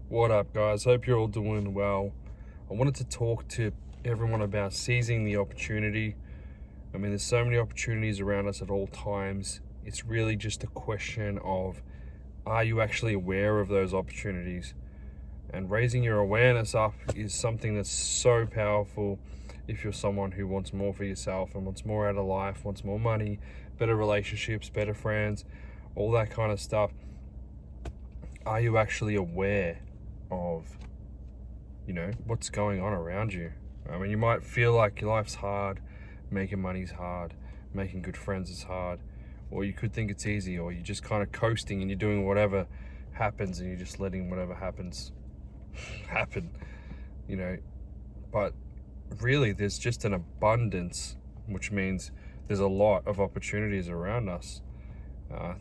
What up, guys? Hope you're all doing well. I wanted to talk to everyone about seizing the opportunity. I mean, there's so many opportunities around us at all times. It's really just a question of, are you actually aware of those opportunities? And raising your awareness up is something that's so powerful if you're someone who wants more for yourself and wants more out of life, wants more money, better relationships, better friends, all that kind of stuff. Are you actually aware of what's going on around you? I mean, you might feel like your life's hard, making money's hard, making good friends is hard, or you could think it's easy, or you're just kind of coasting and you're doing whatever happens and you're just letting whatever happens happen, but really there's just an abundance, which means there's a lot of opportunities around us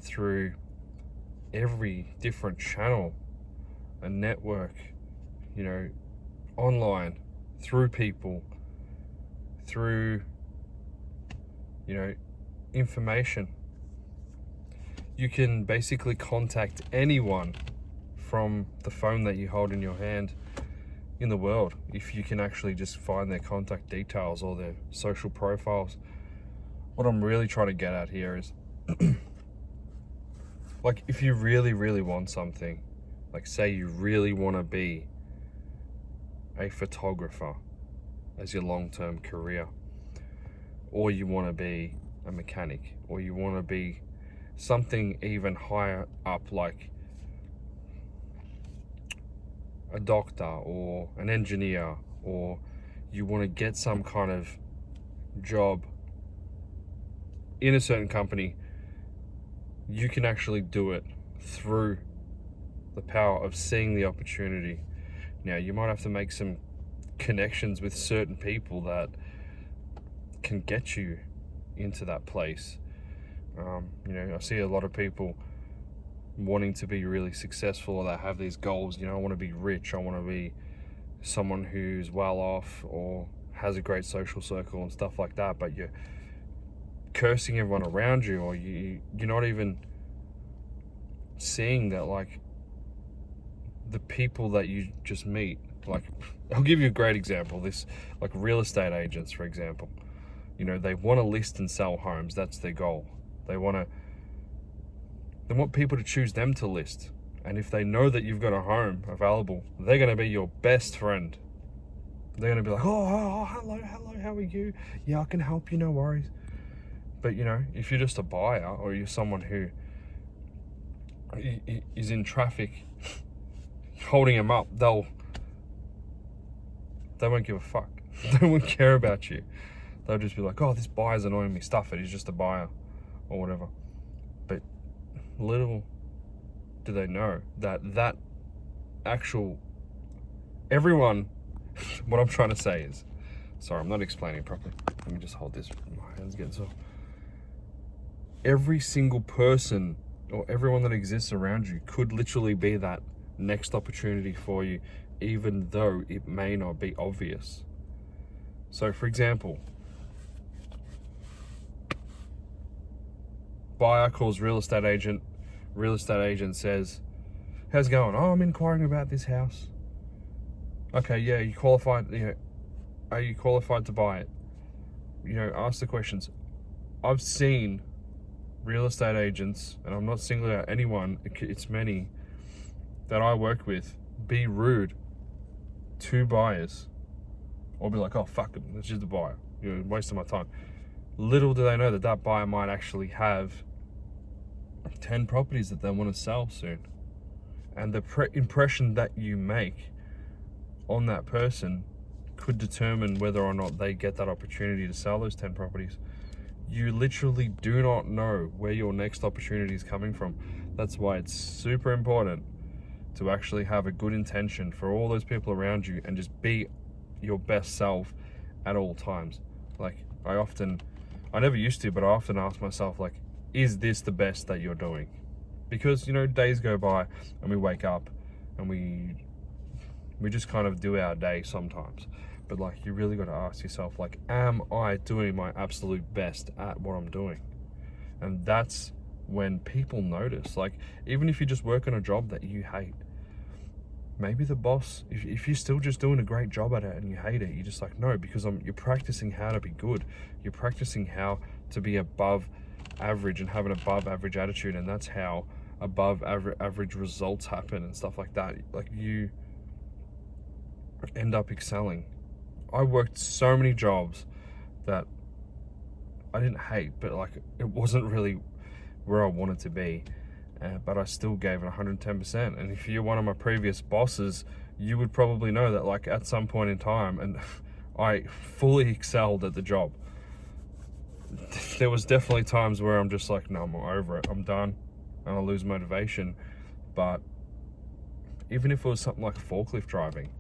through every different channel, a network, online, through people, through information. You can basically contact anyone from the phone that you hold in your hand in the world if you can actually just find their contact details or their social profiles. What I'm really trying to get at here is like, if you really, really want something, like say you really want to be a photographer as your long-term career, or you want to be a mechanic, or you want to be something even higher up, like a doctor or an engineer, or you want to get some kind of job in a certain company, you can actually do it through the power of seeing the opportunity. Now, you might have to make some connections with certain people that can get you into that place. I see a lot of people wanting to be really successful, or they have these goals. I want to be rich, I want to be someone who's well off or has a great social circle and stuff like that, but you're cursing everyone around you, or you're not even seeing that, like, the people that you just meet. Like, I'll give you a great example. This, like, real estate agents, for example, they want to list and sell homes. That's their goal. They want people to choose them to list. And if they know that you've got a home available, they're going to be your best friend. They're going to be like, oh, hello, how are you? Yeah, I can help you, no worries. But, if you're just a buyer, or you're someone who is in traffic holding them up, they won't give a fuck. They won't care about you. They'll just be like, oh, this buyer's annoying me, stuff it, he's just a buyer, or whatever. But little do they know that actual everyone what I'm trying to say is, sorry, I'm not explaining properly. Let me just hold this, my hand's getting sore. Every single person or everyone that exists around you could literally be that next opportunity for you, even though it may not be obvious. So, for example, buyer calls real estate agent says, how's it going? Oh, I'm inquiring about this house. Okay, yeah, you qualified, are you qualified to buy it? Ask the questions. I've seen real estate agents, and I'm not singling out anyone, it's many that I work with, be rude to buyers, or be like, oh, fuck it, it's just a buyer, wasting my time. Little do they know that buyer might actually have 10 properties that they want to sell soon. And the impression that you make on that person could determine whether or not they get that opportunity to sell those 10 properties. You literally do not know where your next opportunity is coming from. That's why it's super important to actually have a good intention for all those people around you and just be your best self at all times. Like, I never used to, but I often ask myself, like, is this the best that you're doing? Because, days go by and we wake up and we just kind of do our day sometimes. But, like, you really got to ask yourself, like, am I doing my absolute best at what I'm doing? And that's when people notice. Like, even if you just work on a job that you hate, maybe the boss, if you're still just doing a great job at it and you hate it, you're just like, no, because you're practicing how to be good. You're practicing how to be above average and have an above average attitude, and that's how above average results happen and stuff like that. Like, you end up excelling. I worked so many jobs that I didn't hate, but like, it wasn't really where I wanted to be. But I still gave it 110%. And if you're one of my previous bosses, you would probably know that, like, at some point in time, and I fully excelled at the job. There was definitely times where I'm just like, no, I'm over it, I'm done, and I lose motivation. But even if it was something like forklift driving,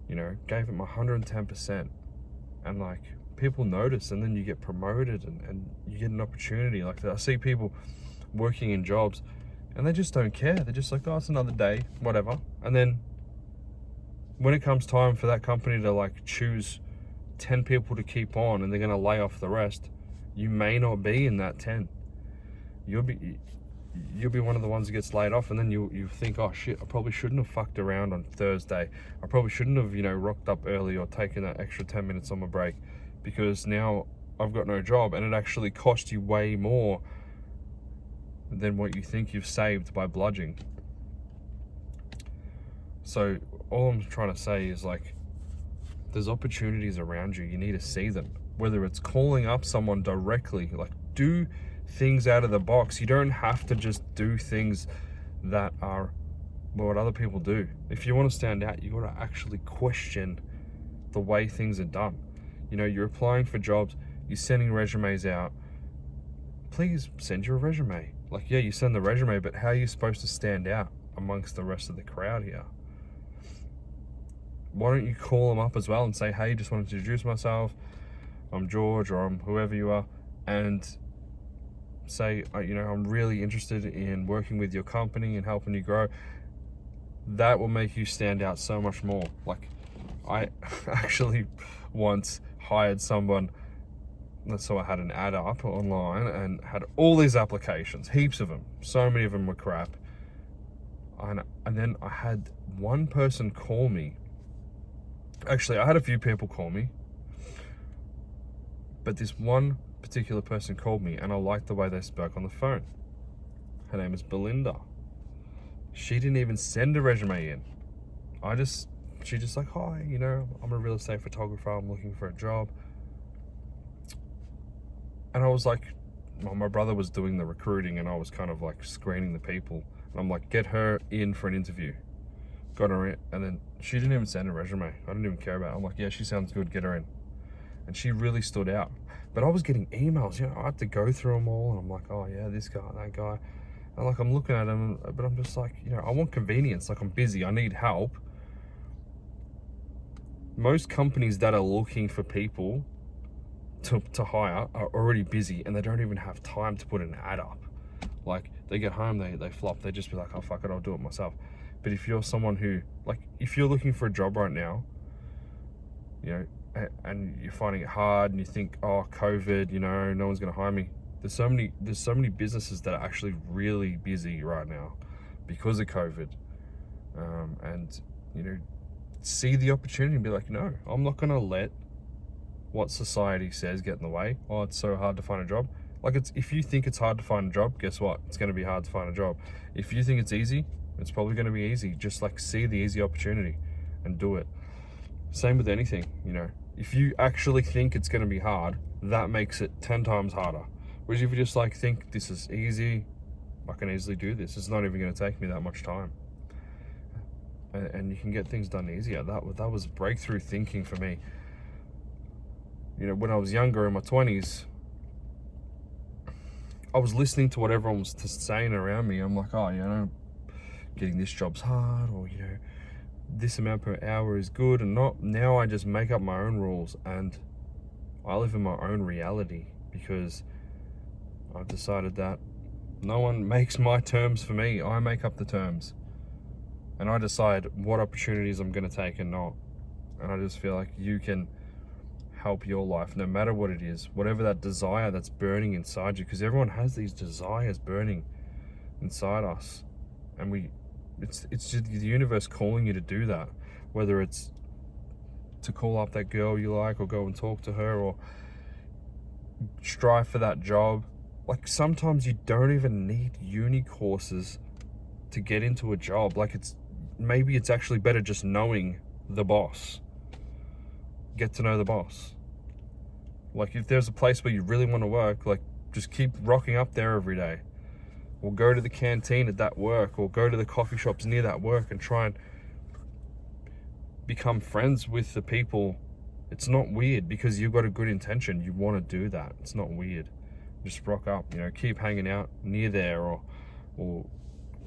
you know, gave it my 110%, and like, people notice, and then you get promoted, and you get an opportunity. Like, I see people working in jobs and they just don't care. They're just like, oh, it's another day, whatever. And then when it comes time for that company to like choose 10 people to keep on, and they're going to lay off the rest, you may not be in that 10. You'll be one of the ones that gets laid off, and then you think, oh shit, I probably shouldn't have fucked around on Thursday. I probably shouldn't have, you know, rocked up early or taken that extra 10 minutes on my break, because now I've got no job, and it actually cost you way more than what you think you've saved by bludging. So all I'm trying to say is, like, there's opportunities around you. You need to see them. Whether it's calling up someone directly, like, do things out of the box. You don't have to just do things that are what other people do. If you want to stand out, you got to actually question the way things are done. You know, you're applying for jobs, you're sending resumes out. Please send your resume. Like, yeah, you send the resume, but how are you supposed to stand out amongst the rest of the crowd here? Why don't you call them up as well and say, hey, just wanted to introduce myself, I'm George, or I'm whoever you are, and say, you know, I'm really interested in working with your company and helping you grow. That will make you stand out so much more. Like, I actually once hired someone, so I had an ad up online and had all these applications, heaps of them. So many of them were crap. And then I had one person call me. Actually, I had a few people call me, but this one particular person called me, and I liked the way they spoke on the phone. Her name is Belinda. She didn't even send a resume in. She just like, hi, you know, I'm a real estate photographer, I'm looking for a job. And I was like, well, my brother was doing the recruiting, and I was kind of like screening the people. And I'm like, get her in for an interview. Got her in, and then she didn't even send a resume. I didn't even care about it. I'm like, yeah, she sounds good, get her in. And she really stood out. But I was getting emails, you know, I had to go through them all, and I'm like, oh yeah, this guy, that guy. And like, I'm looking at them, but I'm just like, you know, I want convenience. Like, I'm busy, I need help. Most companies that are looking for people to hire are already busy, and they don't even have time to put an ad up. Like, they get home, they flop, they just be like, oh fuck it, I'll do it myself. But if you're someone who, like, if you're looking for a job right now, you know, and you're finding it hard, and you think, oh, COVID, you know, no one's gonna hire me. There's so many businesses that are actually really busy right now because of COVID. And, you know, see the opportunity and be like, no, I'm not gonna let what society says get in the way. Oh, it's so hard to find a job. Like, if you think it's hard to find a job, guess what? It's gonna be hard to find a job. If you think it's easy, it's probably gonna be easy. Just like, see the easy opportunity and do it. Same with anything, you know. If you actually think it's gonna be hard, that makes it 10 times harder. Whereas if you just like think this is easy, I can easily do this. It's not even gonna take me that much time. And you can get things done easier. That was breakthrough thinking for me. You know, when I was younger, in my 20s, I was listening to what everyone was saying around me. I'm like, oh, you know, getting this job's hard, or, you know, this amount per hour is good, and not. Now I just make up my own rules, and I live in my own reality, because I've decided that no one makes my terms for me. I make up the terms, and I decide what opportunities I'm going to take and not. And I just feel like you can help your life, no matter what it is, whatever that desire that's burning inside you, because everyone has these desires burning inside us, and we it's just the universe calling you to do that, whether it's to call up that girl you like or go and talk to her or strive for that job. Like, sometimes you don't even need uni courses to get into a job. Like, maybe it's actually better just knowing the boss. Get to know the boss. Like, if there's a place where you really want to work, like, just keep rocking up there every day, or go to the canteen at that work, or go to the coffee shops near that work and try and become friends with the people. It's not weird because you've got a good intention. You want to do that. It's not weird. Just rock up, keep hanging out near there, or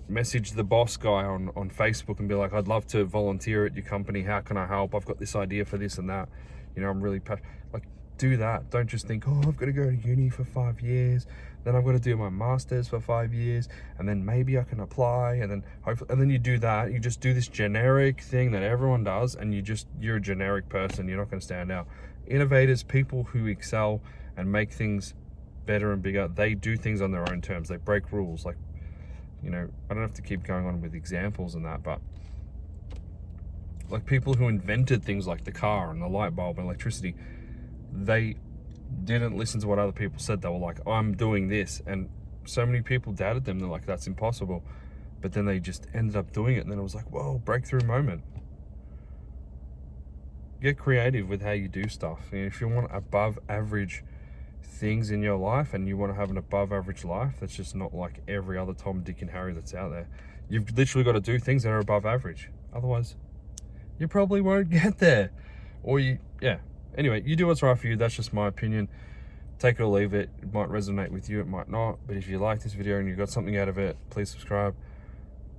message the boss guy on Facebook and be like, I'd love to volunteer at your company. How can I help? I've got this idea for this and that. I'm really passionate. Like, do that. Don't just think, oh, I've got to go to uni for 5 years, then I've got to do my master's for 5 years, and then maybe I can apply, and then hopefully, and then you do that. You just do this generic thing that everyone does, and you're a generic person. You're not going to stand out. Innovators, people who excel and make things better and bigger, they do things on their own terms. They break rules. Like, I don't have to keep going on with examples and that, but like, people who invented things like the car and the light bulb and electricity, they didn't listen to what other people said. They were like, I'm doing this, and so many people doubted them. They're like, that's impossible. But then they just ended up doing it, and then it was like, whoa, breakthrough moment. Get creative with how you do stuff. If you want above average things in your life, and you want to have an above average life that's just not like every other Tom, Dick and Harry that's out there, you've literally got to do things that are above average. Otherwise, you probably won't get there. Or anyway, you do what's right for you. That's just my opinion. Take it or leave it. It might resonate with you, it might not. But if you like this video and you got something out of it, please subscribe.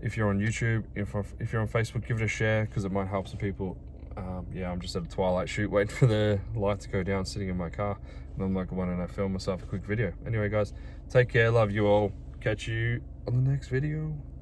If you're on YouTube, if you're on Facebook, give it a share, because it might help some people. I'm just at a twilight shoot waiting for the light to go down, sitting in my car, and I'm like, why don't I film myself a quick video? Anyway, guys, take care. Love you all. Catch you on the next video.